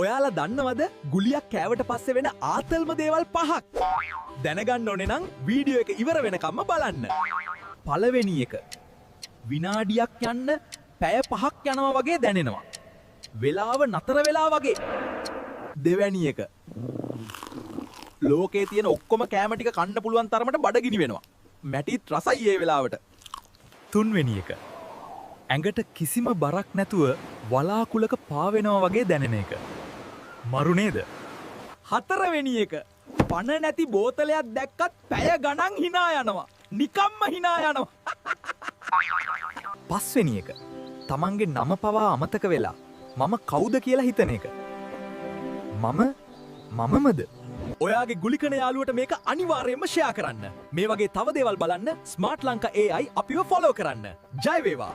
ඔයාලා දන්නවද ගුලියක් කෑවට පස්සේ වෙන ආතල්ම දේවල් 5ක්. දැනගන්න ඕනේ නම් වීඩියෝ එක ඉවර වෙනකම්ම බලන්න. පළවෙනි එක. විනාඩියක් යන්න පැය 5ක් යනවා වගේ දැනෙනවා. වෙලාව නතර වෙලා වගේ. දෙවැනි එක. ලෝකේ තියෙන ඔක්කොම කෑම ටික කන්න පුළුවන් තරමට බඩගිනි වෙනවා. මැටිත් රසයි ඒ වෙලාවට. තුන්වෙනි එක. ඇඟට කිසිම බරක් නැතුව වලාකුලක පාවෙනවා වගේ දැනෙන එක. මරු නේද? හතරවෙනි එක. පණ නැති බෝතලයක් දැක්කත් පැය ගණන් hina යනවා. නිකම්ම hina යනවා. පස්වෙනි එක. තමන්ගේ නම පවා අමතක වෙලා මම කවුද කියලා හිතන එක. මමමද? ඔයාගේ ගුලිකන යාළුවට මේක අනිවාර්යයෙන්ම ෂෙයා කරන්න. මේ වගේ තව දේවල් බලන්න ස්මාර්ට් ලංකා AI අපිව ෆලෝ කරන්න. ජය වේවා.